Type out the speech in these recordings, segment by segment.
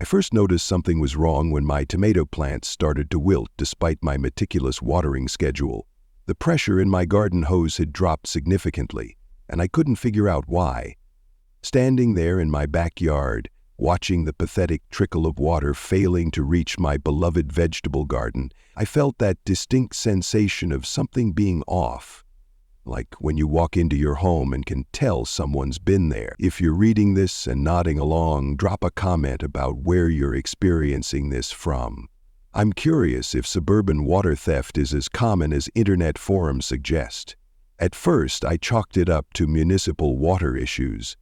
I first noticed something was wrong when my tomato plants started to wilt despite my meticulous watering schedule. The pressure in my garden hose had dropped significantly, and I couldn't figure out why. Standing there in my backyard, watching the pathetic trickle of water failing to reach my beloved vegetable garden, I felt that distinct sensation of something being off. Like when you walk into your home and can tell someone's been there. If you're reading this and nodding along, drop a comment about where you're experiencing this from. I'm curious if suburban water theft is as common as internet forums suggest. At first, I chalked it up to municipal water issues.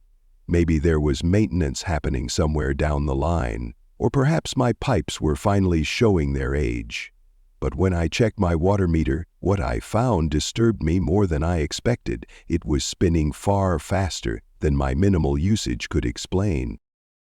Maybe there was maintenance happening somewhere down the line, or perhaps my pipes were finally showing their age. But when I checked my water meter, what I found disturbed me more than I expected. It was spinning far faster than my minimal usage could explain.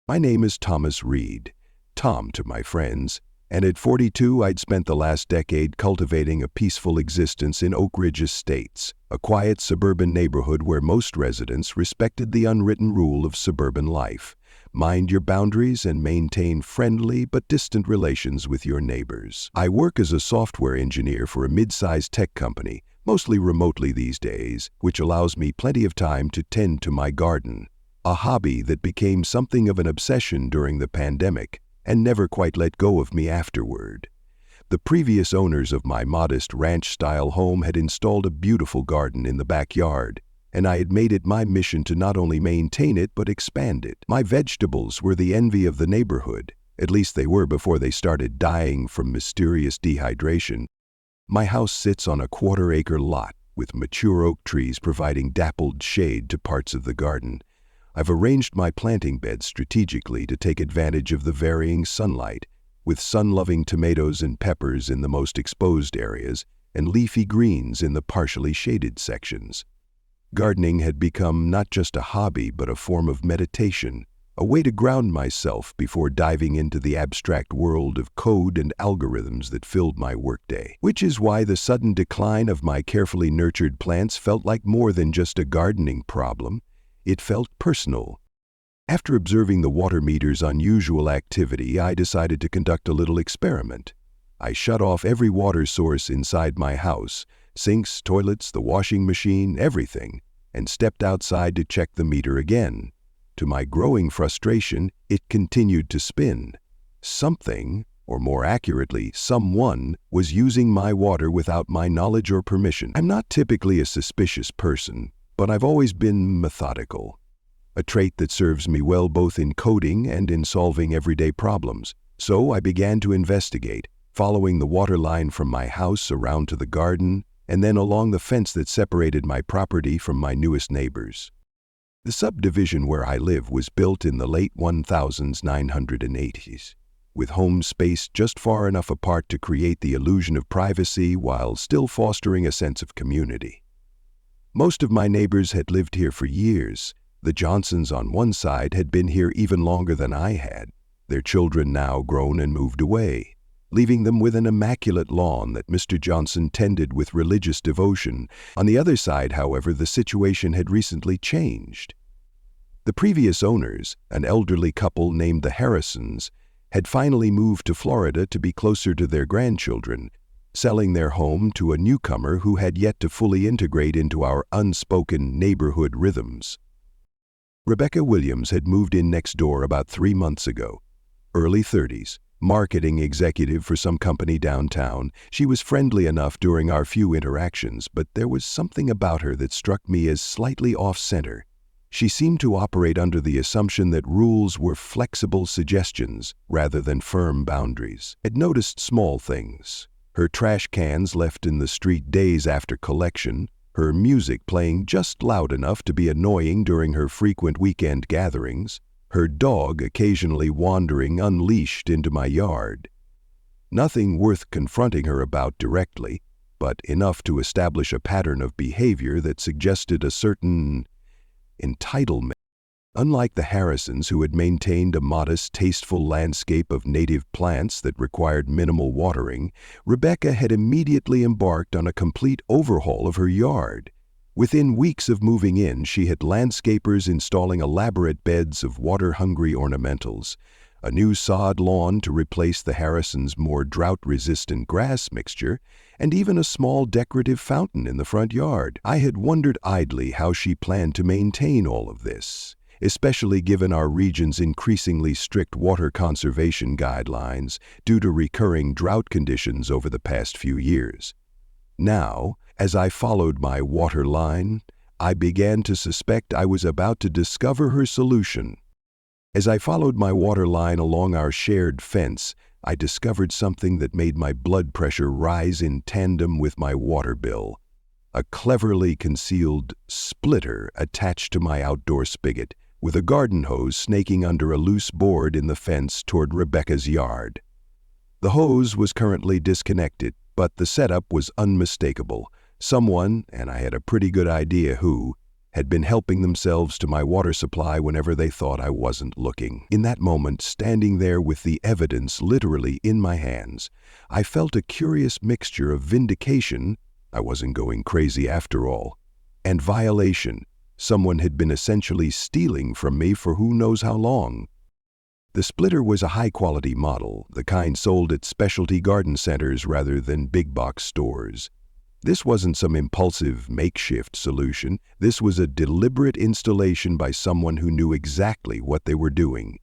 My name is Thomas Reed, Tom to my friends, and at 42 I'd spent the last decade cultivating a peaceful existence in Oak Ridge Estates, a quiet suburban neighborhood where most residents respected the unwritten rule of suburban life. Mind your boundaries and maintain friendly but distant relations with your neighbors. I work as a software engineer for a mid-sized tech company, mostly remotely these days, which allows me plenty of time to tend to my garden, a hobby that became something of an obsession during the pandemic and never quite let go of me afterward. The previous owners of my modest ranch-style home had installed a beautiful garden in the backyard, and I had made it my mission to not only maintain it but expand it. My vegetables were the envy of the neighborhood, at least they were before they started dying from mysterious dehydration. My house sits on a quarter-acre lot, with mature oak trees providing dappled shade to parts of the garden. I've arranged my planting beds strategically to take advantage of the varying sunlight, with sun-loving tomatoes and peppers in the most exposed areas and leafy greens in the partially shaded sections. Gardening had become not just a hobby but a form of meditation, a way to ground myself before diving into the abstract world of code and algorithms that filled my workday. Which is why the sudden decline of my carefully nurtured plants felt like more than just a gardening problem. It felt personal. After observing the water meter's unusual activity, I decided to conduct a little experiment. I shut off every water source inside my house, sinks, toilets, the washing machine, everything, and stepped outside to check the meter again. To my growing frustration, it continued to spin. Something, or more accurately, someone, was using my water without my knowledge or permission. I'm not typically a suspicious person, but I've always been methodical, a trait that serves me well both in coding and in solving everyday problems. So I began to investigate, following the water line from my house around to the garden, and then along the fence that separated my property from my newest neighbors. The subdivision where I live was built in the late 1980s, with homes spaced just far enough apart to create the illusion of privacy while still fostering a sense of community. Most of my neighbors had lived here for years. The Johnsons on one side had been here even longer than I had, their children now grown and moved away, leaving them with an immaculate lawn that Mr. Johnson tended with religious devotion. On the other side, however, the situation had recently changed. The previous owners, an elderly couple named the Harrisons, had finally moved to Florida to be closer to their grandchildren, selling their home to a newcomer who had yet to fully integrate into our unspoken neighborhood rhythms. Rebecca Williams had moved in next door about 3 months ago, early 30s, marketing executive for some company downtown. She was friendly enough during our few interactions, but there was something about her that struck me as slightly off-center. She seemed to operate under the assumption that rules were flexible suggestions rather than firm boundaries. I'd noticed small things: her trash cans left in the street days after collection, her music playing just loud enough to be annoying during her frequent weekend gatherings, her dog occasionally wandering unleashed into my yard. Nothing worth confronting her about directly, but enough to establish a pattern of behavior that suggested a certain entitlement. Unlike the Harrisons, who had maintained a modest, tasteful landscape of native plants that required minimal watering, Rebecca had immediately embarked on a complete overhaul of her yard. Within weeks of moving in, she had landscapers installing elaborate beds of water-hungry ornamentals, a new sod lawn to replace the Harrison's more drought-resistant grass mixture, and even a small decorative fountain in the front yard. I had wondered idly how she planned to maintain all of this, especially given our region's increasingly strict water conservation guidelines due to recurring drought conditions over the past few years. Now, as I followed my water line, I began to suspect I was about to discover her solution. As I followed my water line along our shared fence, I discovered something that made my blood pressure rise in tandem with my water bill. A cleverly concealed splitter attached to my outdoor spigot, with a garden hose snaking under a loose board in the fence toward Rebecca's yard. The hose was currently disconnected, but the setup was unmistakable. Someone, and I had a pretty good idea who, had been helping themselves to my water supply whenever they thought I wasn't looking. In that moment, standing there with the evidence literally in my hands, I felt a curious mixture of vindication — I wasn't going crazy after all — and violation. Someone had been essentially stealing from me for who knows how long. The splitter was a high-quality model, the kind sold at specialty garden centers rather than big-box stores. This wasn't some impulsive makeshift solution. This was a deliberate installation by someone who knew exactly what they were doing.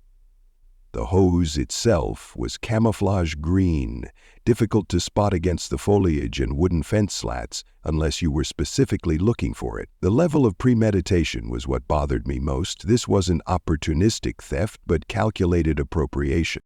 The hose itself was camouflage green, difficult to spot against the foliage and wooden fence slats unless you were specifically looking for it. The level of premeditation was what bothered me most. This wasn't opportunistic theft, but calculated appropriation.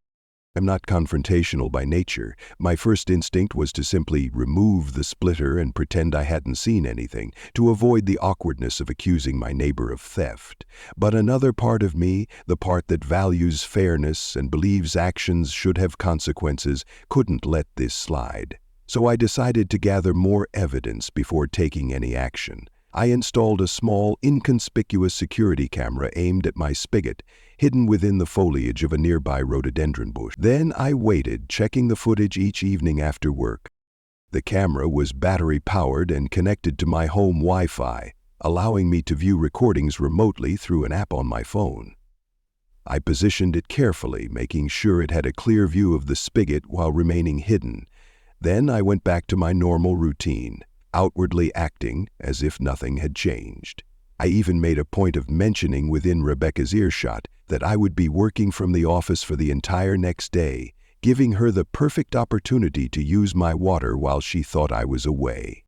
I'm not confrontational by nature. My first instinct was to simply remove the splitter and pretend I hadn't seen anything, to avoid the awkwardness of accusing my neighbor of theft. But another part of me, the part that values fairness and believes actions should have consequences, couldn't let this slide. So I decided to gather more evidence before taking any action. I installed a small, inconspicuous security camera aimed at my spigot, hidden within the foliage of a nearby rhododendron bush. Then I waited, checking the footage each evening after work. The camera was battery-powered and connected to my home Wi-Fi, allowing me to view recordings remotely through an app on my phone. I positioned it carefully, making sure it had a clear view of the spigot while remaining hidden. Then I went back to my normal routine, outwardly acting as if nothing had changed. I even made a point of mentioning within Rebecca's earshot that I would be working from the office for the entire next day, giving her the perfect opportunity to use my water while she thought I was away.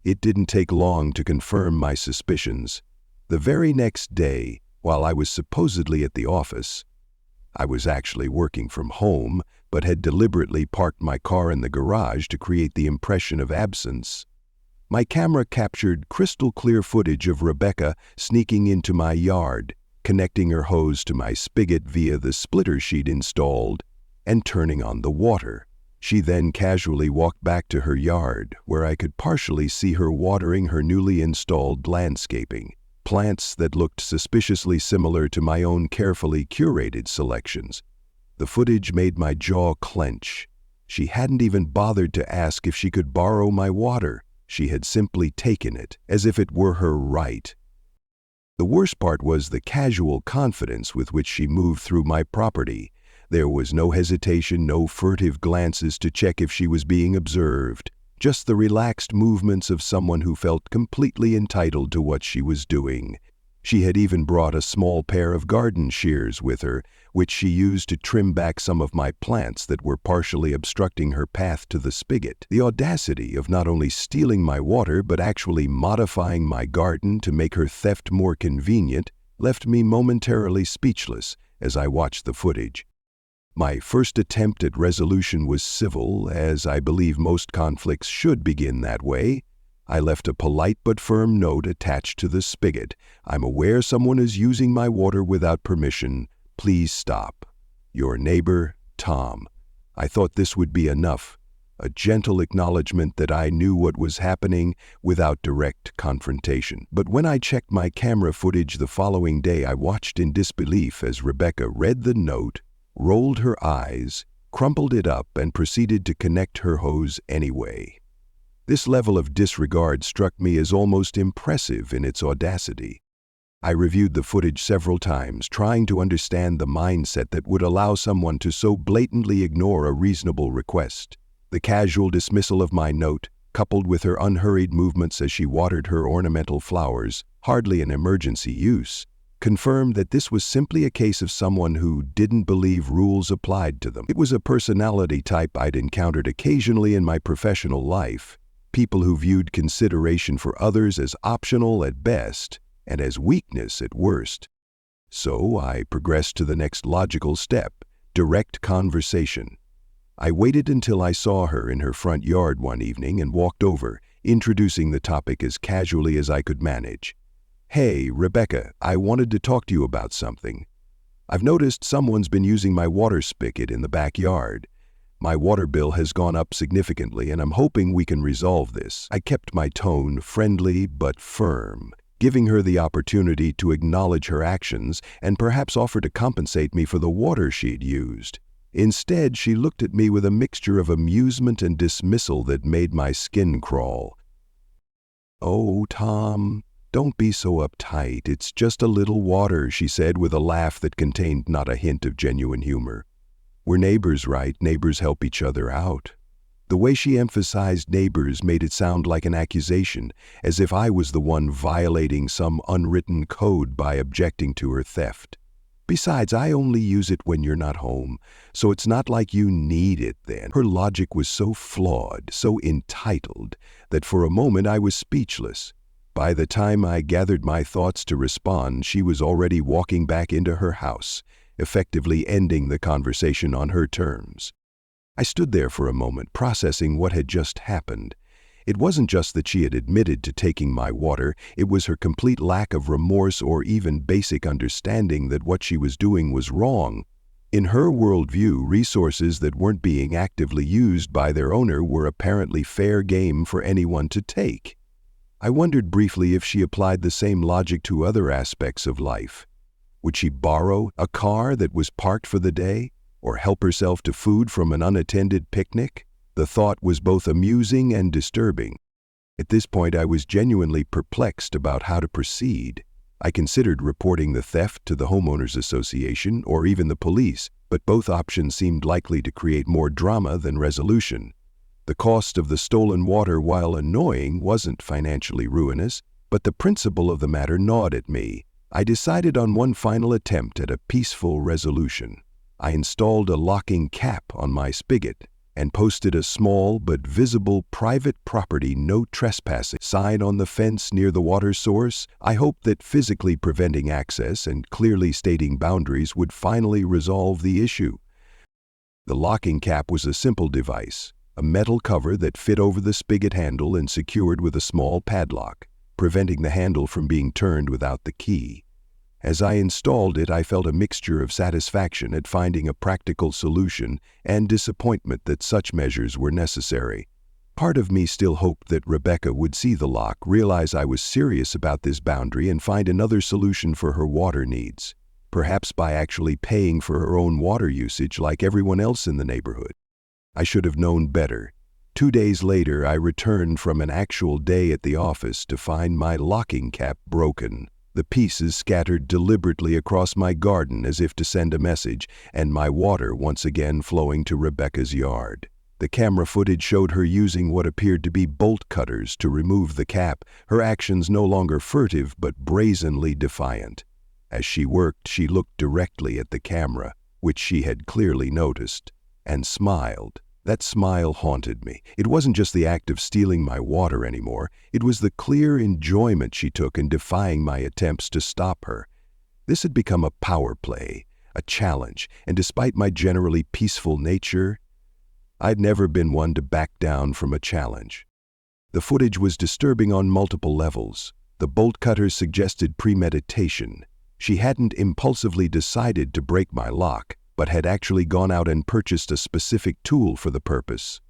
It didn't take long to confirm my suspicions. The very next day, while I was supposedly at the office, I was actually working from home, but had deliberately parked my car in the garage to create the impression of absence. My camera captured crystal-clear footage of Rebecca sneaking into my yard, connecting her hose to my spigot via the splitter she'd installed, and turning on the water. She then casually walked back to her yard, where I could partially see her watering her newly installed landscaping, plants that looked suspiciously similar to my own carefully curated selections. The footage made my jaw clench. She hadn't even bothered to ask if she could borrow my water. She had simply taken it, as if it were her right. The worst part was the casual confidence with which she moved through my property. There was no hesitation, no furtive glances to check if she was being observed, just the relaxed movements of someone who felt completely entitled to what she was doing. She had even brought a small pair of garden shears with her, which she used to trim back some of my plants that were partially obstructing her path to the spigot. The audacity of not only stealing my water but actually modifying my garden to make her theft more convenient left me momentarily speechless as I watched the footage. My first attempt at resolution was civil, as I believe most conflicts should begin that way. I left a polite but firm note attached to the spigot. "I'm aware someone is using my water without permission. Please stop. Your neighbor, Tom." I thought this would be enough, a gentle acknowledgement that I knew what was happening without direct confrontation. But when I checked my camera footage the following day, I watched in disbelief as Rebecca read the note, rolled her eyes, crumpled it up, and proceeded to connect her hose anyway. This level of disregard struck me as almost impressive in its audacity. I reviewed the footage several times, trying to understand the mindset that would allow someone to so blatantly ignore a reasonable request. The casual dismissal of my note, coupled with her unhurried movements as she watered her ornamental flowers, hardly an emergency use, confirmed that this was simply a case of someone who didn't believe rules applied to them. It was a personality type I'd encountered occasionally in my professional life, people who viewed consideration for others as optional at best and as weakness at worst. So I progressed to the next logical step, direct conversation. I waited until I saw her in her front yard one evening and walked over, introducing the topic as casually as I could manage. "Hey, Rebecca, I wanted to talk to you about something. I've noticed someone's been using my water spigot in the backyard. My water bill has gone up significantly and I'm hoping we can resolve this." I kept my tone friendly but firm, giving her the opportunity to acknowledge her actions and perhaps offer to compensate me for the water she'd used. Instead, she looked at me with a mixture of amusement and dismissal that made my skin crawl. "Oh, Tom, don't be so uptight. It's just a little water," she said with a laugh that contained not a hint of genuine humor. "We're neighbors, right? Neighbors help each other out." The way she emphasized neighbors made it sound like an accusation, as if I was the one violating some unwritten code by objecting to her theft. "Besides, I only use it when you're not home, so it's not like you need it then." Her logic was so flawed, so entitled, that for a moment I was speechless. By the time I gathered my thoughts to respond, she was already walking back into her house, effectively ending the conversation on her terms. I stood there for a moment, processing what had just happened. It wasn't just that she had admitted to taking my water, it was her complete lack of remorse or even basic understanding that what she was doing was wrong. In her worldview, resources that weren't being actively used by their owner were apparently fair game for anyone to take. I wondered briefly if she applied the same logic to other aspects of life. Would she borrow a car that was parked for the day, or help herself to food from an unattended picnic? The thought was both amusing and disturbing. At this point, I was genuinely perplexed about how to proceed. I considered reporting the theft to the homeowners association or even the police, but both options seemed likely to create more drama than resolution. The cost of the stolen water, while annoying, wasn't financially ruinous, but the principle of the matter gnawed at me. I decided on one final attempt at a peaceful resolution. I installed a locking cap on my spigot and posted a small but visible private property no trespassing sign on the fence near the water source. I hoped that physically preventing access and clearly stating boundaries would finally resolve the issue. The locking cap was a simple device, a metal cover that fit over the spigot handle and secured with a small padlock, preventing the handle from being turned without the key. As I installed it, I felt a mixture of satisfaction at finding a practical solution and disappointment that such measures were necessary. Part of me still hoped that Rebecca would see the lock, realize I was serious about this boundary, and find another solution for her water needs, perhaps by actually paying for her own water usage like everyone else in the neighborhood. I should have known better. 2 days later, I returned from an actual day at the office to find my locking cap broken, the pieces scattered deliberately across my garden as if to send a message, and my water once again flowing to Rebecca's yard. The camera footage showed her using what appeared to be bolt cutters to remove the cap, her actions no longer furtive but brazenly defiant. As she worked, she looked directly at the camera, which she had clearly noticed, and smiled. That smile haunted me. It wasn't just the act of stealing my water anymore. It was the clear enjoyment she took in defying my attempts to stop her. This had become a power play, a challenge, and despite my generally peaceful nature, I'd never been one to back down from a challenge. The footage was disturbing on multiple levels. The bolt cutters suggested premeditation. She hadn't impulsively decided to break my lock, but had actually gone out and purchased a specific tool for the purpose.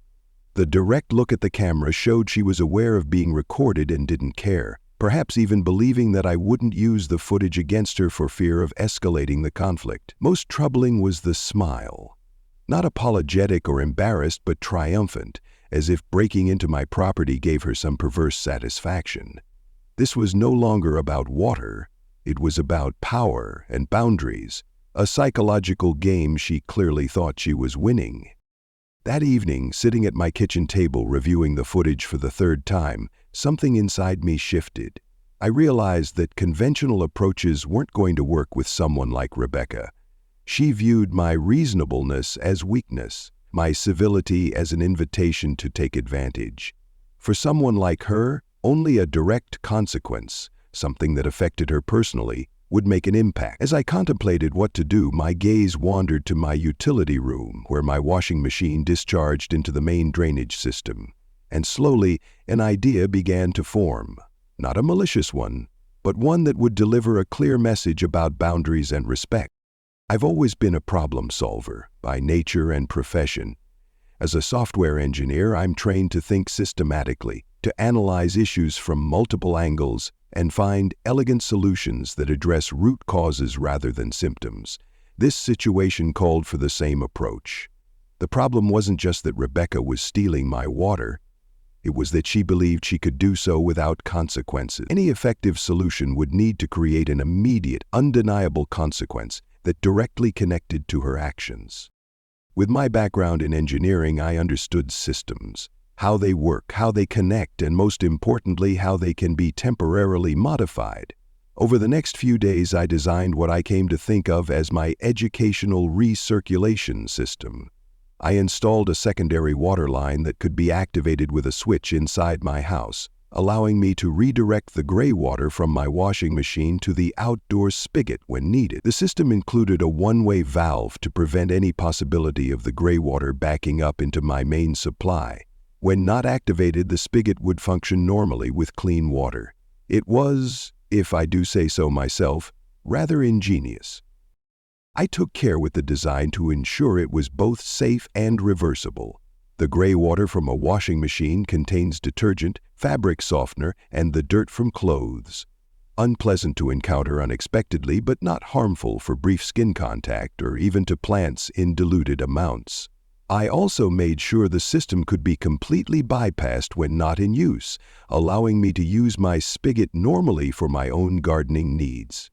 The direct look at the camera showed she was aware of being recorded and didn't care, perhaps even believing that I wouldn't use the footage against her for fear of escalating the conflict. Most troubling was the smile. Not apologetic or embarrassed, but triumphant, as if breaking into my property gave her some perverse satisfaction. This was no longer about water, It was about power and boundaries, a psychological game she clearly thought she was winning. That evening, sitting at my kitchen table reviewing the footage for the third time, something inside me shifted. I realized that conventional approaches weren't going to work with someone like Rebecca. She viewed my reasonableness as weakness, my civility as an invitation to take advantage. For someone like her, only a direct consequence, something that affected her personally, would make an impact. As I contemplated what to do, my gaze wandered to my utility room, where my washing machine discharged into the main drainage system. And slowly, an idea began to form. Not a malicious one, but one that would deliver a clear message about boundaries and respect. I've always been a problem solver, by nature and profession. As a software engineer, I'm trained to think systematically, to analyze issues from multiple angles, and find elegant solutions that address root causes rather than symptoms. This situation called for the same approach. The problem wasn't just that Rebecca was stealing my water. It was that she believed she could do so without consequences. Any effective solution would need to create an immediate, undeniable consequence that directly connected to her actions. With my background in engineering, I understood systems, how they work, how they connect, and most importantly, how they can be temporarily modified. Over the next few days, I designed what I came to think of as my educational recirculation system. I installed a secondary water line that could be activated with a switch inside my house, allowing me to redirect the gray water from my washing machine to the outdoor spigot when needed. The system included a one-way valve to prevent any possibility of the gray water backing up into my main supply. When not activated, the spigot would function normally with clean water. It was, if I do say so myself, rather ingenious. I took care with the design to ensure it was both safe and reversible. The gray water from a washing machine contains detergent, fabric softener, and the dirt from clothes. Unpleasant to encounter unexpectedly, but not harmful for brief skin contact or even to plants in diluted amounts. I also made sure the system could be completely bypassed when not in use, allowing me to use my spigot normally for my own gardening needs.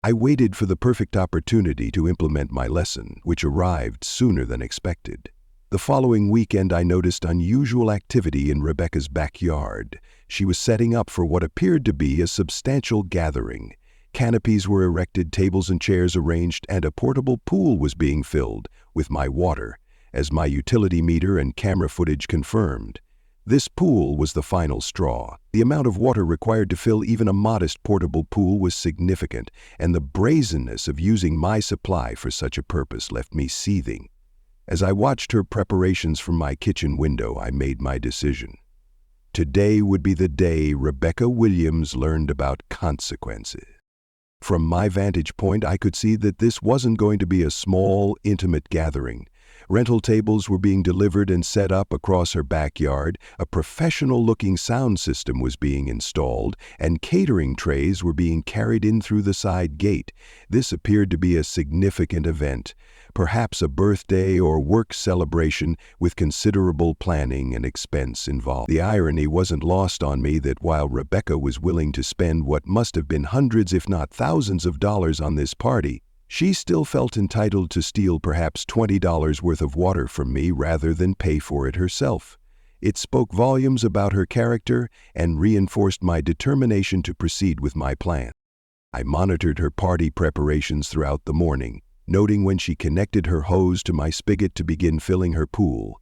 I waited for the perfect opportunity to implement my lesson, which arrived sooner than expected. The following weekend, I noticed unusual activity in Rebecca's backyard. She was setting up for what appeared to be a substantial gathering. Canopies were erected, tables and chairs arranged, and a portable pool was being filled with my water, as my utility meter and camera footage confirmed. This pool was the final straw. The amount of water required to fill even a modest portable pool was significant, and the brazenness of using my supply for such a purpose left me seething. As I watched her preparations from my kitchen window, I made my decision. Today would be the day Rebecca Williams learned about consequences. From my vantage point, I could see that this wasn't going to be a small, intimate gathering. Rental tables were being delivered and set up across her backyard, a professional-looking sound system was being installed, and catering trays were being carried in through the side gate. This appeared to be a significant event, perhaps a birthday or work celebration with considerable planning and expense involved. The irony wasn't lost on me that while Rebecca was willing to spend what must have been hundreds if not thousands of dollars on this party, she still felt entitled to steal perhaps $20 worth of water from me rather than pay for it herself. It spoke volumes about her character and reinforced my determination to proceed with my plan. I monitored her party preparations throughout the morning, noting when she connected her hose to my spigot to begin filling her pool.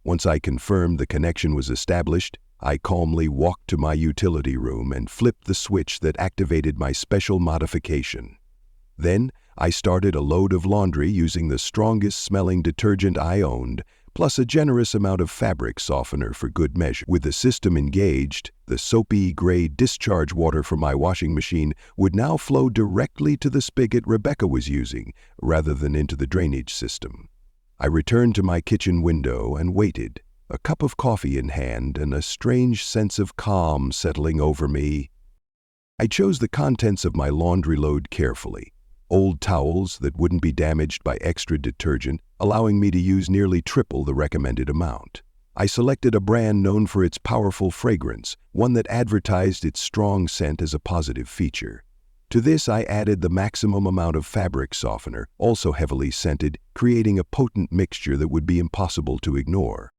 Once I confirmed the connection was established, I calmly walked to my utility room and flipped the switch that activated my special modification. Then, I started a load of laundry using the strongest smelling detergent I owned, plus a generous amount of fabric softener for good measure. With the system engaged, the soapy gray discharge water from my washing machine would now flow directly to the spigot Rebecca was using, rather than into the drainage system. I returned to my kitchen window and waited, a cup of coffee in hand and a strange sense of calm settling over me. I chose the contents of my laundry load carefully. Old towels that wouldn't be damaged by extra detergent, allowing me to use nearly triple the recommended amount. I selected a brand known for its powerful fragrance, one that advertised its strong scent as a positive feature. To this I added the maximum amount of fabric softener, also heavily scented, creating a potent mixture that would be impossible to ignore.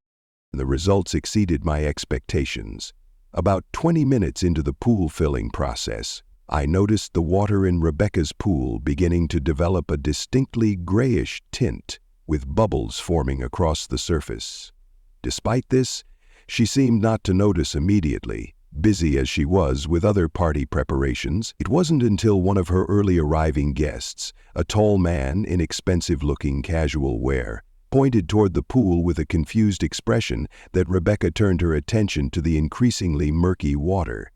The results exceeded my expectations. About 20 minutes into the pool filling process, I noticed the water in Rebecca's pool beginning to develop a distinctly grayish tint, with bubbles forming across the surface. Despite this, she seemed not to notice immediately. Busy as she was with other party preparations, it wasn't until one of her early arriving guests, a tall man in expensive-looking casual wear, pointed toward the pool with a confused expression that Rebecca turned her attention to the increasingly murky water.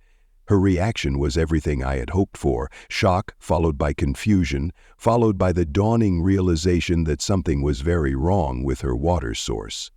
Her reaction was everything I had hoped for: shock, followed by confusion, followed by the dawning realization that something was very wrong with her water source.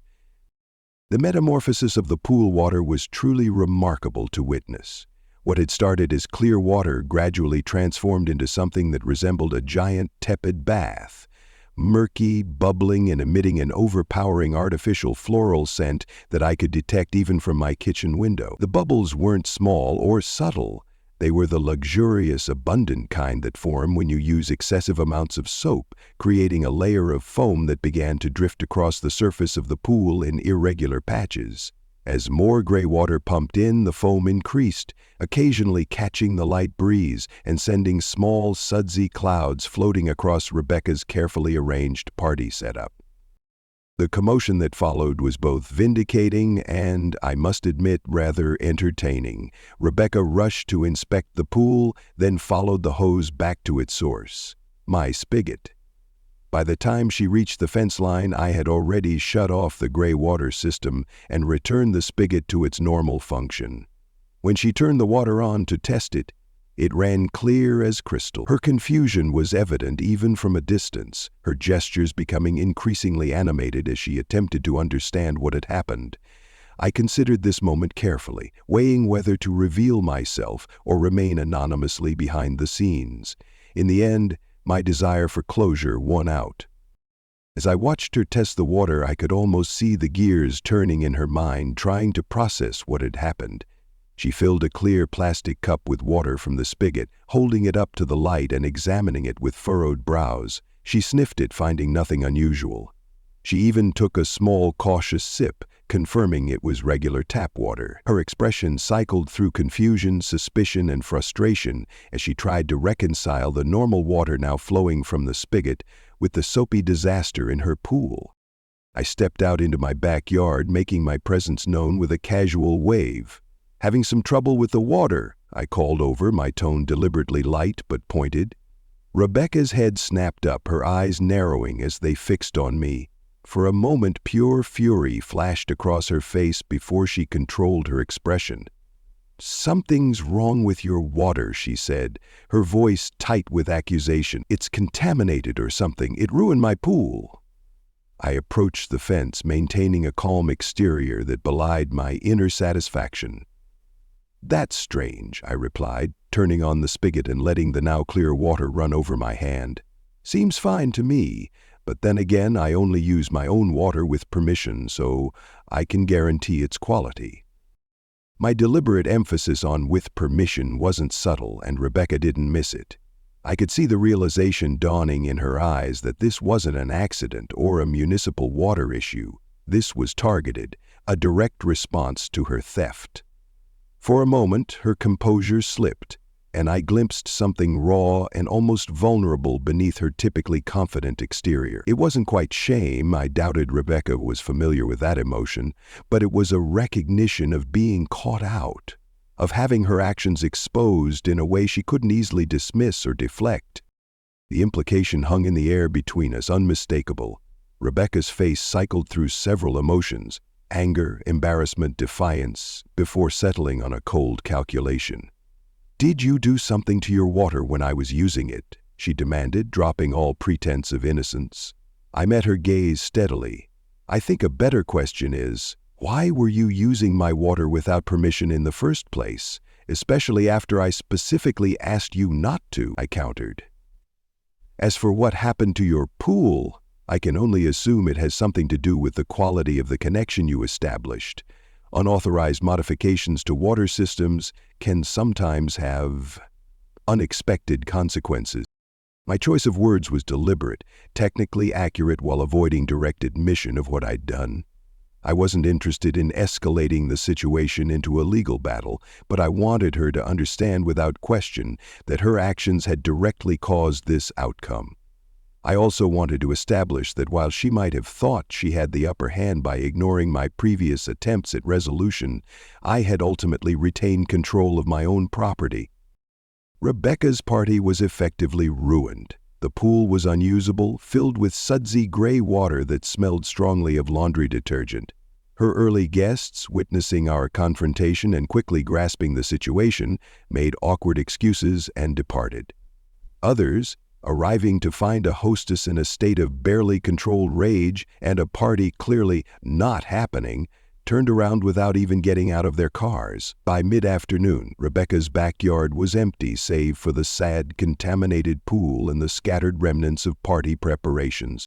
The metamorphosis of the pool water was truly remarkable to witness. What had started as clear water gradually transformed into something that resembled a giant tepid bath, murky, bubbling, and emitting an overpowering artificial floral scent that I could detect even from my kitchen window. The bubbles weren't small or subtle. They were the luxurious, abundant kind that form when you use excessive amounts of soap, creating a layer of foam that began to drift across the surface of the pool in irregular patches. As more gray water pumped in, the foam increased, occasionally catching the light breeze and sending small, sudsy clouds floating across Rebecca's carefully arranged party setup. The commotion that followed was both vindicating and, I must admit, rather entertaining. Rebecca rushed to inspect the pool, then followed the hose back to its source, my spigot. By the time she reached the fence line, I had already shut off the gray water system and returned the spigot to its normal function. When she turned the water on to test it, it ran clear as crystal. Her confusion was evident even from a distance, her gestures becoming increasingly animated as she attempted to understand what had happened. I considered this moment carefully, weighing whether to reveal myself or remain anonymously behind the scenes. In the end, my desire for closure won out. As I watched her test the water, I could almost see the gears turning in her mind, trying to process what had happened. She filled a clear plastic cup with water from the spigot, holding it up to the light and examining it with furrowed brows. She sniffed it, finding nothing unusual. She even took a small, cautious sip, confirming it was regular tap water. Her expression cycled through confusion, suspicion, and frustration as she tried to reconcile the normal water now flowing from the spigot with the soapy disaster in her pool. I stepped out into my backyard, making my presence known with a casual wave. "Having some trouble with the water?" I called over, my tone deliberately light but pointed. Rebecca's head snapped up, her eyes narrowing as they fixed on me. For a moment, pure fury flashed across her face before she controlled her expression. "Something's wrong with your water," she said, her voice tight with accusation. "It's contaminated or something. It ruined my pool." I approached the fence, maintaining a calm exterior that belied my inner satisfaction. "That's strange," I replied, turning on the spigot and letting the now clear water run over my hand. "Seems fine to me, but then again I only use my own water with permission, so I can guarantee its quality." My deliberate emphasis on "with permission" wasn't subtle, and Rebecca didn't miss it. I could see the realization dawning in her eyes that this wasn't an accident or a municipal water issue. This was targeted, a direct response to her theft. For a moment, her composure slipped, and I glimpsed something raw and almost vulnerable beneath her typically confident exterior. It wasn't quite shame, I doubted Rebecca was familiar with that emotion, but it was a recognition of being caught out, of having her actions exposed in a way she couldn't easily dismiss or deflect. The implication hung in the air between us, unmistakable. Rebecca's face cycled through several emotions: anger, embarrassment, defiance, before settling on a cold calculation. "Did you do something to your water when I was using it?" she demanded, dropping all pretense of innocence. I met her gaze steadily. "I think a better question is, why were you using my water without permission in the first place, especially after I specifically asked you not to?" I countered. "As for what happened to your pool, I can only assume it has something to do with the quality of the connection you established. Unauthorized modifications to water systems can sometimes have..." unexpected consequences. My choice of words was deliberate, technically accurate while avoiding direct admission of what I'd done. I wasn't interested in escalating the situation into a legal battle, but I wanted her to understand without question that her actions had directly caused this outcome. I also wanted to establish that while she might have thought she had the upper hand by ignoring my previous attempts at resolution, I had ultimately retained control of my own property. Rebecca's party was effectively ruined. The pool was unusable, filled with sudsy gray water that smelled strongly of laundry detergent. Her early guests, witnessing our confrontation and quickly grasping the situation, made awkward excuses and departed. Others, arriving to find a hostess in a state of barely controlled rage and a party clearly not happening, turned around without even getting out of their cars. By mid-afternoon, Rebecca's backyard was empty save for the sad, contaminated pool and the scattered remnants of party preparations.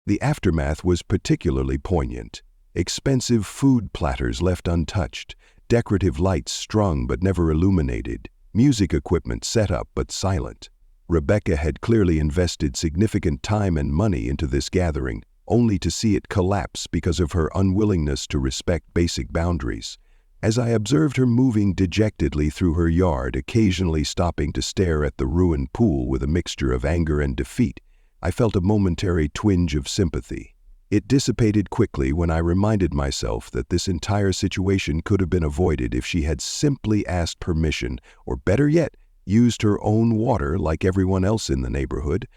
The aftermath was particularly poignant. Expensive food platters left untouched, decorative lights strung but never illuminated, music equipment set up but silent. Rebecca had clearly invested significant time and money into this gathering, only to see it collapse because of her unwillingness to respect basic boundaries. As I observed her moving dejectedly through her yard, occasionally stopping to stare at the ruined pool with a mixture of anger and defeat, I felt a momentary twinge of sympathy. It dissipated quickly when I reminded myself that this entire situation could have been avoided if she had simply asked permission, or better yet, used her own water like everyone else in the neighborhood.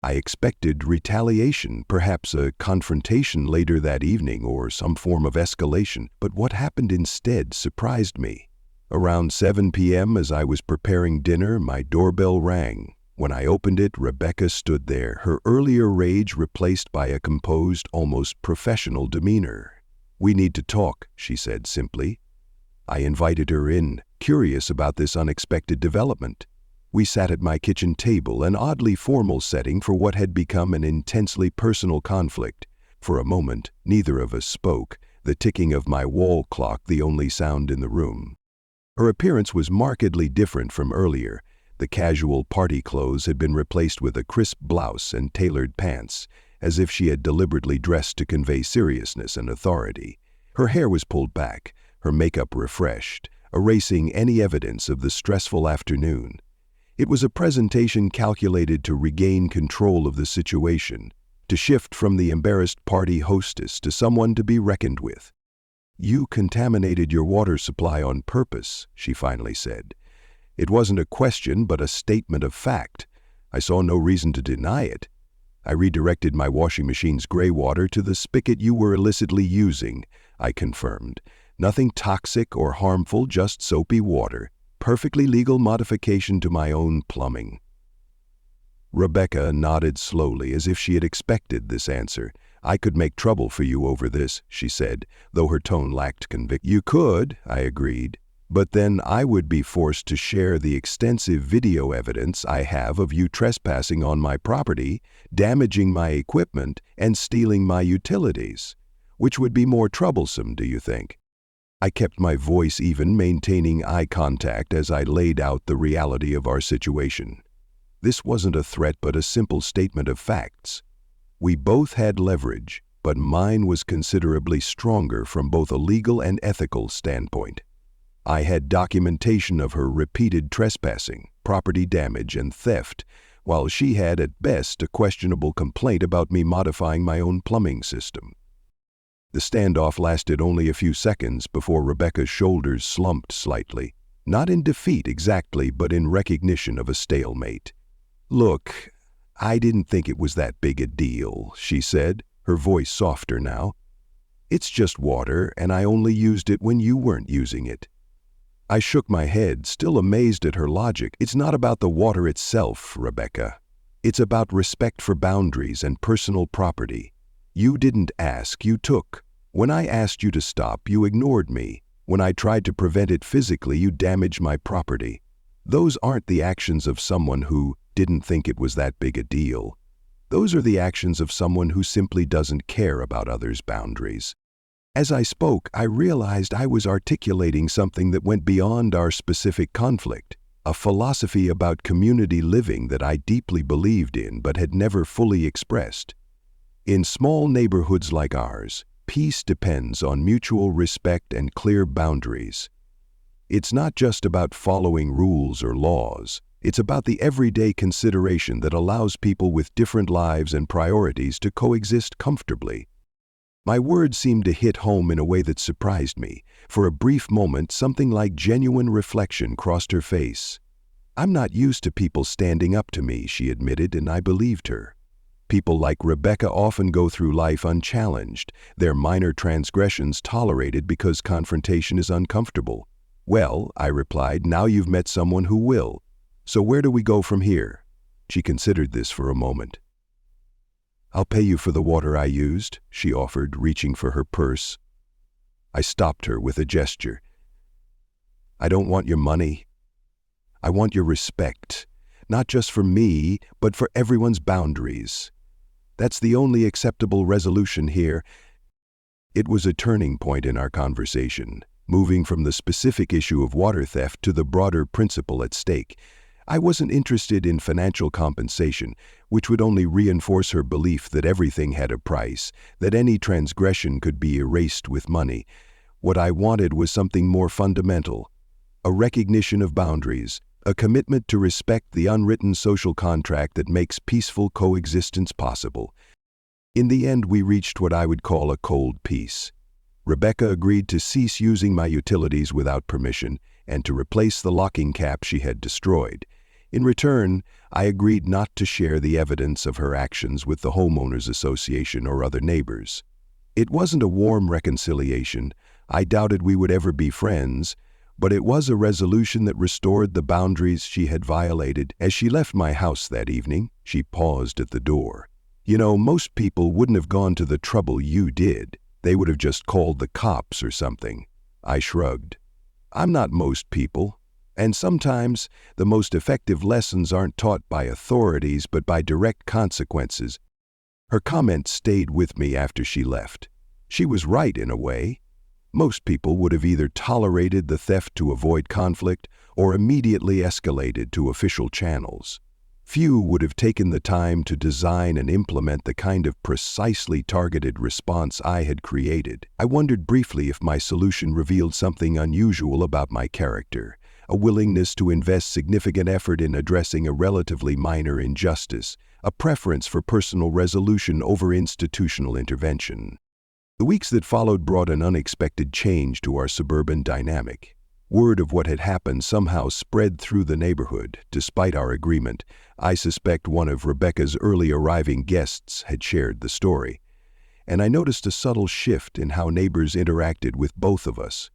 I expected retaliation, perhaps a confrontation later that evening or some form of escalation, but what happened instead surprised me. Around 7 p.m. as I was preparing dinner, my doorbell rang. When I opened it, Rebecca stood there, her earlier rage replaced by a composed, almost professional demeanor. "We need to talk," she said simply. I invited her in, curious about this unexpected development. We sat at my kitchen table, an oddly formal setting for what had become an intensely personal conflict. For a moment, neither of us spoke, the ticking of my wall clock the only sound in the room. Her appearance was markedly different from earlier. The casual party clothes had been replaced with a crisp blouse and tailored pants, as if she had deliberately dressed to convey seriousness and authority. Her hair was pulled back, her makeup refreshed, erasing any evidence of the stressful afternoon. It was a presentation calculated to regain control of the situation, to shift from the embarrassed party hostess to someone to be reckoned with. "You contaminated your water supply on purpose," she finally said. It wasn't a question, but a statement of fact. I saw no reason to deny it. I redirected my washing machine's gray water to the spigot you were illicitly using, I confirmed. Nothing toxic or harmful, just soapy water. Perfectly legal modification to my own plumbing. Rebecca nodded slowly as if she had expected this answer. "I could make trouble for you over this," she said, though her tone lacked conviction. "You could," I agreed. "But then I would be forced to share the extensive video evidence I have of you trespassing on my property, damaging my equipment, and stealing my utilities. Which would be more troublesome, do you think?" I kept my voice even, maintaining eye contact as I laid out the reality of our situation. This wasn't a threat but a simple statement of facts. We both had leverage, but mine was considerably stronger from both a legal and ethical standpoint. I had documentation of her repeated trespassing, property damage, and theft, while she had at best a questionable complaint about me modifying my own plumbing system. The standoff lasted only a few seconds before Rebecca's shoulders slumped slightly, not in defeat exactly, but in recognition of a stalemate. "Look, I didn't think it was that big a deal," she said, her voice softer now. "It's just water, and I only used it when you weren't using it." I shook my head, still amazed at her logic. "It's not about the water itself, Rebecca. It's about respect for boundaries and personal property. You didn't ask, you took. When I asked you to stop, you ignored me. When I tried to prevent it physically, you damaged my property. Those aren't the actions of someone who didn't think it was that big a deal. Those are the actions of someone who simply doesn't care about others' boundaries." As I spoke, I realized I was articulating something that went beyond our specific conflict. a philosophy about community living that I deeply believed in but had never fully expressed. In small neighborhoods like ours, peace depends on mutual respect and clear boundaries. It's not just about following rules or laws. It's about the everyday consideration that allows people with different lives and priorities to coexist comfortably. My words seemed to hit home in a way that surprised me. For a brief moment, something like genuine reflection crossed her face. "I'm not used to people standing up to me," she admitted, and I believed her. People like Rebecca often go through life unchallenged, their minor transgressions tolerated because confrontation is uncomfortable. "Well," I replied, "now you've met someone who will. So where do we go from here?" She considered this for a moment. "I'll pay you for the water I used," she offered, reaching for her purse. I stopped her with a gesture. "I don't want your money. I want your respect, not just for me, but for everyone's boundaries. That's the only acceptable resolution here." It was a turning point in our conversation, moving from the specific issue of water theft to the broader principle at stake. I wasn't interested in financial compensation, which would only reinforce her belief that everything had a price, that any transgression could be erased with money. What I wanted was something more fundamental, a recognition of boundaries, a commitment to respect the unwritten social contract that makes peaceful coexistence possible. In the end, we reached what I would call a cold peace. Rebecca agreed to cease using my utilities without permission and to replace the locking cap she had destroyed. In return, I agreed not to share the evidence of her actions with the homeowners association or other neighbors. It wasn't a warm reconciliation. I doubted we would ever be friends, but it was a resolution that restored the boundaries she had violated. As she left my house that evening, she paused at the door. "You know, most people wouldn't have gone to the trouble you did. They would have just called the cops or something." I shrugged. "I'm not most people. And sometimes the most effective lessons aren't taught by authorities but by direct consequences." Her comment stayed with me after she left. She was right in a way. Most people would have either tolerated the theft to avoid conflict or immediately escalated to official channels. Few would have taken the time to design and implement the kind of precisely targeted response I had created. I wondered briefly if my solution revealed something unusual about my character, a willingness to invest significant effort in addressing a relatively minor injustice, a preference for personal resolution over institutional intervention. The weeks that followed brought an unexpected change to our suburban dynamic. Word of what had happened somehow spread through the neighborhood, despite our agreement. I suspect one of Rebecca's early arriving guests had shared the story. And I noticed a subtle shift in how neighbors interacted with both of us.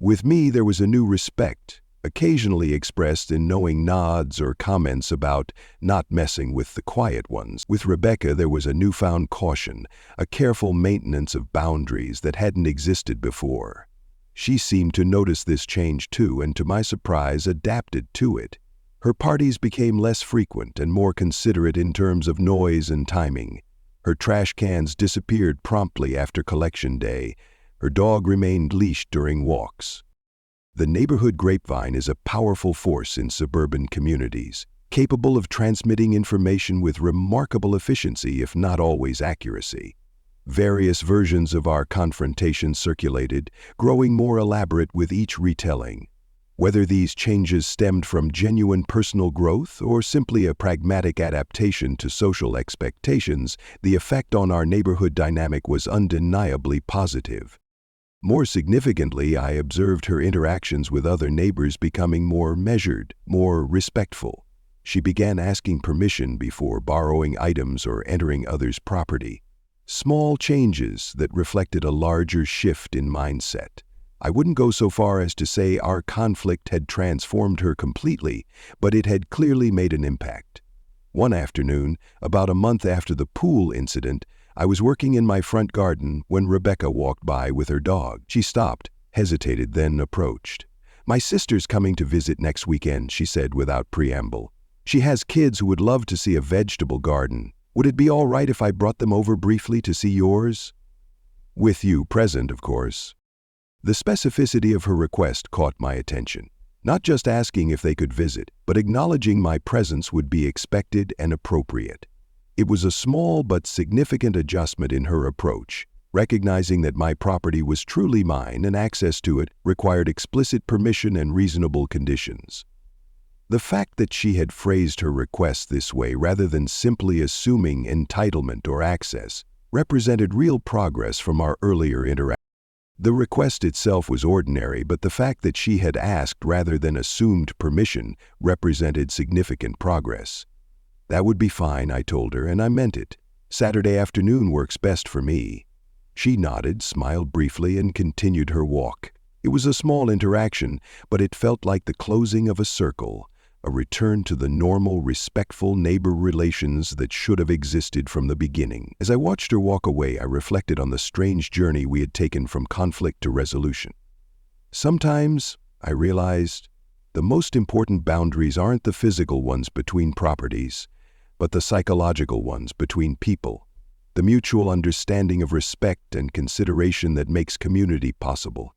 With me, there was a new respect, occasionally expressed in knowing nods or comments about not messing with the quiet ones. With Rebecca, there was a newfound caution, a careful maintenance of boundaries that hadn't existed before. She seemed to notice this change too, and to my surprise, adapted to it. Her parties became less frequent and more considerate in terms of noise and timing. Her trash cans disappeared promptly after collection day. Her dog remained leashed during walks. The neighborhood grapevine is a powerful force in suburban communities, capable of transmitting information with remarkable efficiency, if not always accuracy. Various versions of our confrontation circulated, growing more elaborate with each retelling. Whether these changes stemmed from genuine personal growth or simply a pragmatic adaptation to social expectations, the effect on our neighborhood dynamic was undeniably positive. More significantly, I observed her interactions with other neighbors becoming more measured, more respectful. She began asking permission before borrowing items or entering others' property. Small changes that reflected a larger shift in mindset. I wouldn't go so far as to say our conflict had transformed her completely, but it had clearly made an impact. One afternoon, about a month after the pool incident, I was working in my front garden when Rebecca walked by with her dog. She stopped, hesitated, then approached. "My sister's coming to visit next weekend," she said without preamble. "She has kids who would love to see a vegetable garden. Would it be all right if I brought them over briefly to see yours?" "With you present, of course." The specificity of her request caught my attention. not just asking if they could visit, but acknowledging my presence would be expected and appropriate. It was a small but significant adjustment in her approach, recognizing that my property was truly mine and access to it required explicit permission and reasonable conditions. The fact that she had phrased her request this way rather than simply assuming entitlement or access represented real progress from our earlier interaction. The request itself was ordinary, but the fact that she had asked rather than assumed permission represented significant progress. That would be fine, I told her, and I meant it. Saturday afternoon works best for me. She nodded, smiled briefly, and continued her walk. It was a small interaction, but it felt like the closing of a circle, a return to the normal, respectful neighbor relations that should have existed from the beginning. As I watched her walk away, I reflected on the strange journey we had taken from conflict to resolution. Sometimes, I realized, the most important boundaries aren't the physical ones between properties, but the psychological ones between people, the mutual understanding of respect and consideration that makes community possible.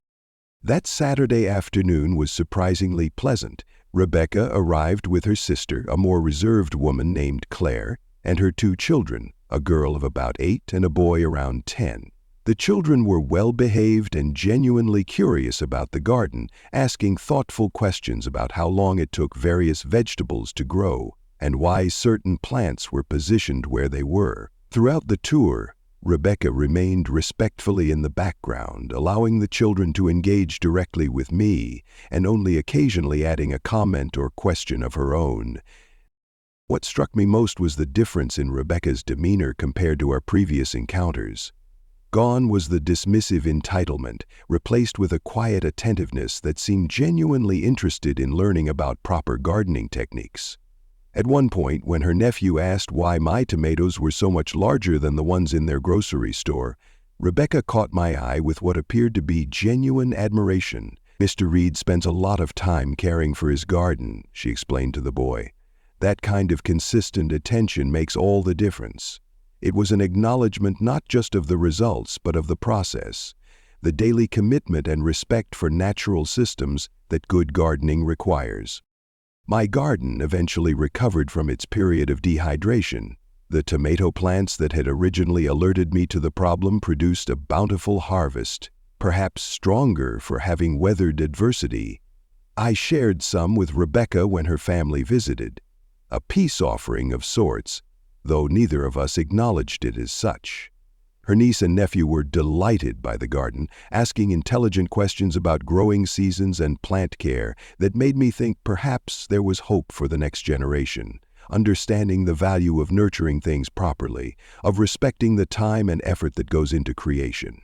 That Saturday afternoon was surprisingly pleasant. Rebecca arrived with her sister, a more reserved woman named Claire, and her 2 children, a girl of about 8 and a boy around 10. The children were well-behaved and genuinely curious about the garden, asking thoughtful questions about how long it took various vegetables to grow and why certain plants were positioned where they were. Throughout the tour, Rebecca remained respectfully in the background, allowing the children to engage directly with me and only occasionally adding a comment or question of her own. What struck me most was the difference in Rebecca's demeanor compared to our previous encounters. Gone was the dismissive entitlement, replaced with a quiet attentiveness that seemed genuinely interested in learning about proper gardening techniques. At one point, when her nephew asked why my tomatoes were so much larger than the ones in their grocery store, Rebecca caught my eye with what appeared to be genuine admiration. "Mr. Reed spends a lot of time caring for his garden," she explained to the boy. "That kind of consistent attention makes all the difference." It was an acknowledgement not just of the results, but of the process, the daily commitment and respect for natural systems that good gardening requires. My garden eventually recovered from its period of dehydration. The tomato plants that had originally alerted me to the problem produced a bountiful harvest, perhaps stronger for having weathered adversity. I shared some with Rebecca when her family visited, a peace offering of sorts, though neither of us acknowledged it as such. Her niece and nephew were delighted by the garden, asking intelligent questions about growing seasons and plant care that made me think perhaps there was hope for the next generation, understanding the value of nurturing things properly, of respecting the time and effort that goes into creation.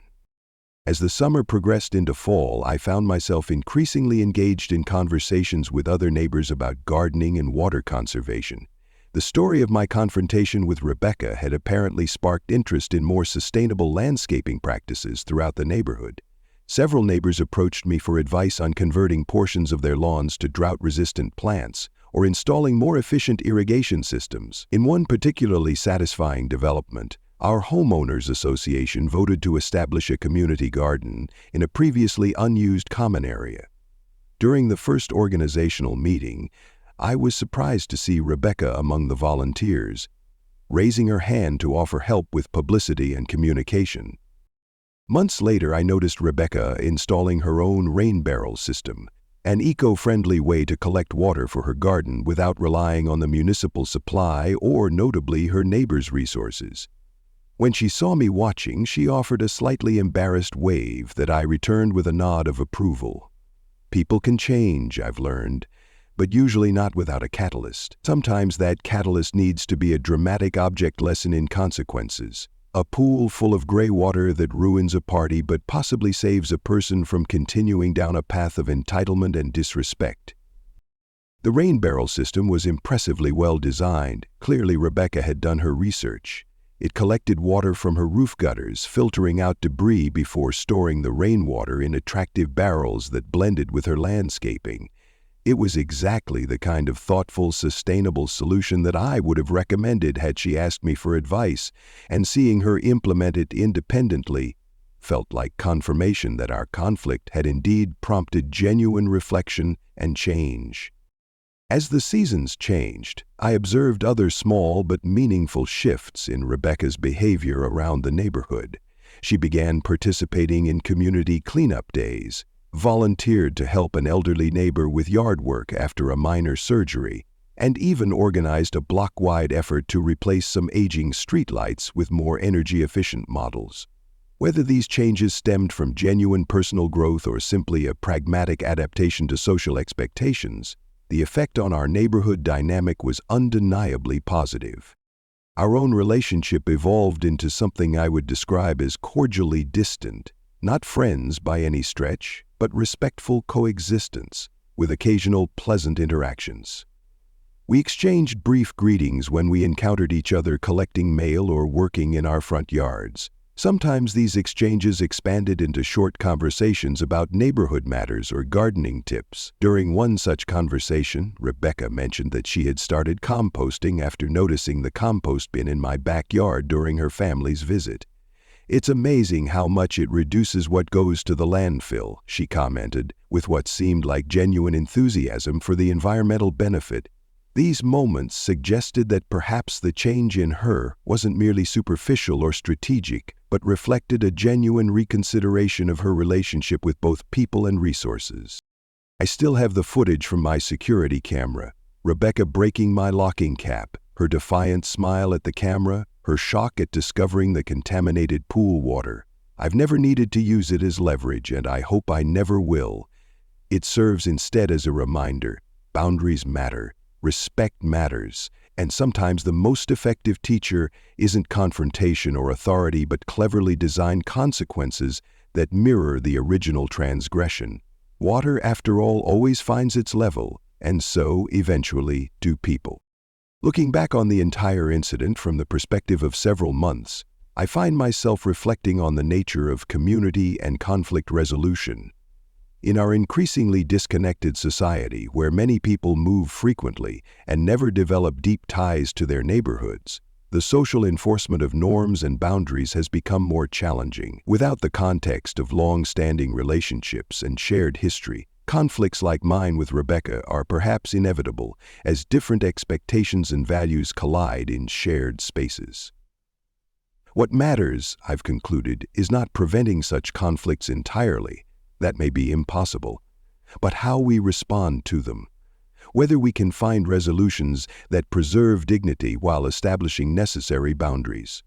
As the summer progressed into fall, I found myself increasingly engaged in conversations with other neighbors about gardening and water conservation. The story of my confrontation with Rebecca had apparently sparked interest in more sustainable landscaping practices throughout the neighborhood. Several neighbors approached me for advice on converting portions of their lawns to drought-resistant plants or installing more efficient irrigation systems. In one particularly satisfying development, our homeowners association voted to establish a community garden in a previously unused common area. During the first organizational meeting, I was surprised to see Rebecca among the volunteers, raising her hand to offer help with publicity and communication. Months later, I noticed Rebecca installing her own rain barrel system, an eco-friendly way to collect water for her garden without relying on the municipal supply or, notably, her neighbors' resources. When she saw me watching, she offered a slightly embarrassed wave that I returned with a nod of approval. People can change, I've learned, but usually not without a catalyst. Sometimes that catalyst needs to be a dramatic object lesson in consequences, a pool full of gray water that ruins a party but possibly saves a person from continuing down a path of entitlement and disrespect. The rain barrel system was impressively well designed. Clearly, Rebecca had done her research. It collected water from her roof gutters, filtering out debris before storing the rainwater in attractive barrels that blended with her landscaping. It was exactly the kind of thoughtful, sustainable solution that I would have recommended had she asked me for advice, and seeing her implement it independently felt like confirmation that our conflict had indeed prompted genuine reflection and change. As the seasons changed, I observed other small but meaningful shifts in Rebecca's behavior around the neighborhood. She began participating in community cleanup days, volunteered to help an elderly neighbor with yard work after a minor surgery, and even organized a block-wide effort to replace some aging streetlights with more energy-efficient models. Whether these changes stemmed from genuine personal growth or simply a pragmatic adaptation to social expectations, the effect on our neighborhood dynamic was undeniably positive. Our own relationship evolved into something I would describe as cordially distant, not friends by any stretch, but respectful coexistence, with occasional pleasant interactions. We exchanged brief greetings when we encountered each other collecting mail or working in our front yards. Sometimes these exchanges expanded into short conversations about neighborhood matters or gardening tips. During one such conversation, Rebecca mentioned that she had started composting after noticing the compost bin in my backyard during her family's visit. "It's amazing how much it reduces what goes to the landfill," she commented, with what seemed like genuine enthusiasm for the environmental benefit. These moments suggested that perhaps the change in her wasn't merely superficial or strategic, but reflected a genuine reconsideration of her relationship with both people and resources. I still have the footage from my security camera, Rebecca breaking my locking cap, her defiant smile at the camera, her shock at discovering the contaminated pool water. I've never needed to use it as leverage, and I hope I never will. It serves instead as a reminder: boundaries matter. Respect matters, and sometimes the most effective teacher isn't confrontation or authority but cleverly designed consequences that mirror the original transgression. Water, after all, always finds its level, and so, eventually, do people. Looking back on the entire incident from the perspective of several months, I find myself reflecting on the nature of community and conflict resolution. In our increasingly disconnected society, where many people move frequently and never develop deep ties to their neighborhoods, the social enforcement of norms and boundaries has become more challenging. Without the context of long-standing relationships and shared history, conflicts like mine with Rebecca are perhaps inevitable, as different expectations and values collide in shared spaces. What matters, I've concluded, is not preventing such conflicts entirely. That may be impossible, but how we respond to them. Whether we can find resolutions that preserve dignity while establishing necessary boundaries.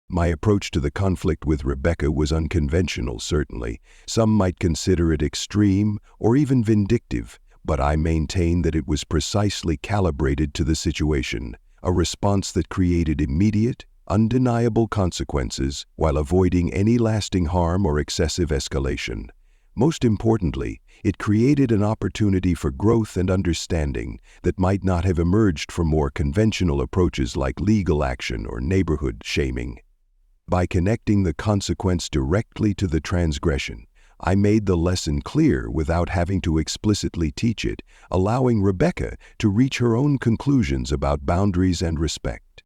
My approach to the conflict with Rebecca was unconventional, certainly. Some might consider it extreme or even vindictive, but I maintain that it was precisely calibrated to the situation, a response that created immediate, undeniable consequences while avoiding any lasting harm or excessive escalation. Most importantly, it created an opportunity for growth and understanding that might not have emerged from more conventional approaches like legal action or neighborhood shaming. By connecting the consequence directly to the transgression, I made the lesson clear without having to explicitly teach it, allowing Rebecca to reach her own conclusions about boundaries and respect.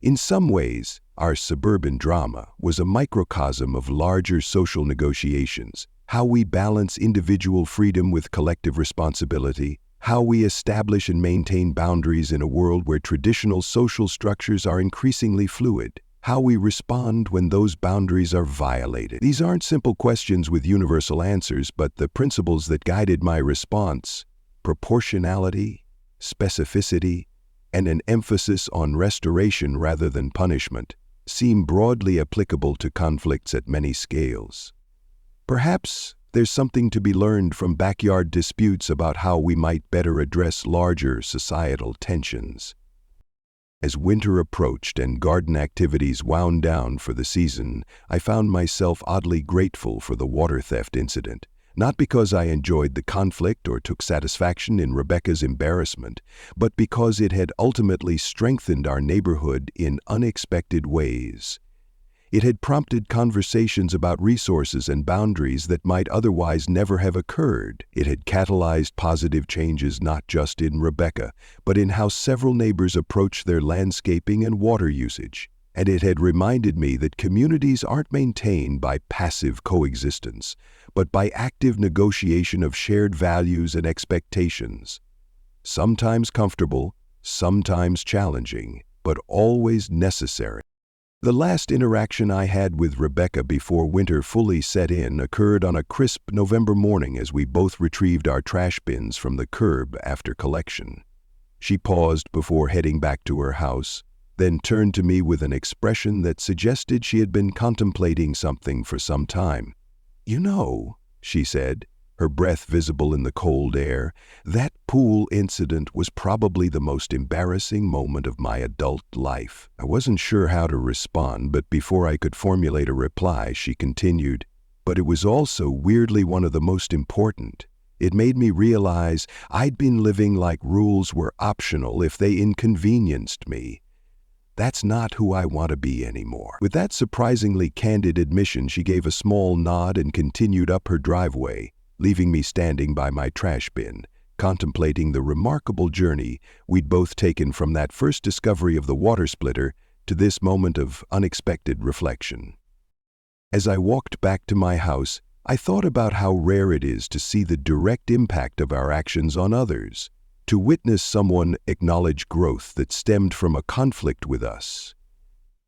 In some ways, our suburban drama was a microcosm of larger social negotiations. How we balance individual freedom with collective responsibility, how we establish and maintain boundaries in a world where traditional social structures are increasingly fluid, how we respond when those boundaries are violated. These aren't simple questions with universal answers, but the principles that guided my response, proportionality, specificity, and an emphasis on restoration rather than punishment, seem broadly applicable to conflicts at many scales. Perhaps there's something to be learned from backyard disputes about how we might better address larger societal tensions. As winter approached and garden activities wound down for the season, I found myself oddly grateful for the water theft incident, not because I enjoyed the conflict or took satisfaction in Rebecca's embarrassment, but because it had ultimately strengthened our neighborhood in unexpected ways. It had prompted conversations about resources and boundaries that might otherwise never have occurred. It had catalyzed positive changes not just in Rebecca, but in how several neighbors approached their landscaping and water usage. and it had reminded me that communities aren't maintained by passive coexistence, but by active negotiation of shared values and expectations. Sometimes comfortable, sometimes challenging, but always necessary. The last interaction I had with Rebecca before winter fully set in occurred on a crisp November morning as we both retrieved our trash bins from the curb after collection. She paused before heading back to her house, then turned to me with an expression that suggested she had been contemplating something for some time. "You know," she said, her breath visible in the cold air, "that pool incident was probably the most embarrassing moment of my adult life." I wasn't sure how to respond, but before I could formulate a reply, she continued, "But it was also weirdly one of the most important. It made me realize I'd been living like rules were optional if they inconvenienced me. That's not who I want to be anymore." With that surprisingly candid admission, she gave a small nod and continued up her driveway, leaving me standing by my trash bin, contemplating the remarkable journey we'd both taken from that first discovery of the water splitter to this moment of unexpected reflection. As I walked back to my house, I thought about how rare it is to see the direct impact of our actions on others, to witness someone acknowledge growth that stemmed from a conflict with us.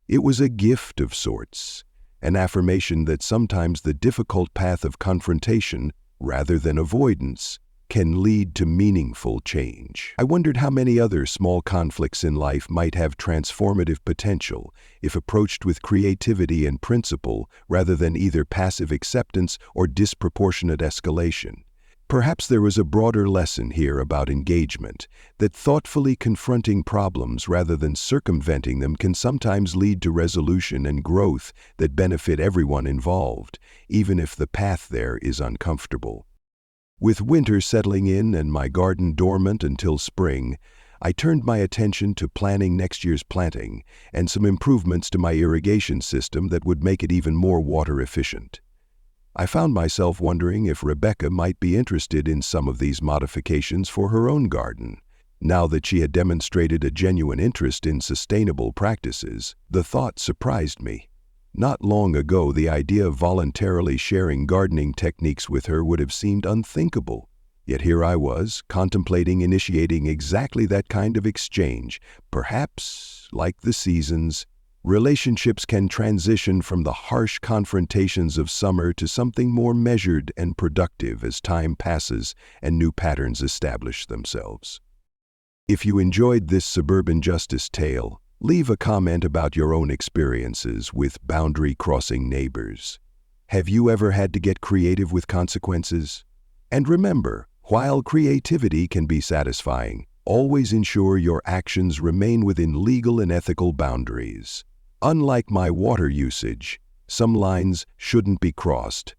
It was a gift of sorts, an affirmation that sometimes the difficult path of confrontation, rather than avoidance, can lead to meaningful change. I wondered how many other small conflicts in life might have transformative potential if approached with creativity and principle rather than either passive acceptance or disproportionate escalation. Perhaps there was a broader lesson here about engagement, that thoughtfully confronting problems rather than circumventing them can sometimes lead to resolution and growth that benefit everyone involved, even if the path there is uncomfortable. With winter settling in and my garden dormant until spring, I turned my attention to planning next year's planting and some improvements to my irrigation system that would make it even more water efficient. I found myself wondering if Rebecca might be interested in some of these modifications for her own garden. Now that she had demonstrated a genuine interest in sustainable practices, the thought surprised me. Not long ago, the idea of voluntarily sharing gardening techniques with her would have seemed unthinkable. Yet here I was, contemplating initiating exactly that kind of exchange. Perhaps, like the seasons, relationships can transition from the harsh confrontations of summer to something more measured and productive as time passes and new patterns establish themselves. If you enjoyed this suburban justice tale, leave a comment about your own experiences with boundary-crossing neighbors. Have you ever had to get creative with consequences? And remember, while creativity can be satisfying, always ensure your actions remain within legal and ethical boundaries. Unlike my water usage, some lines shouldn't be crossed.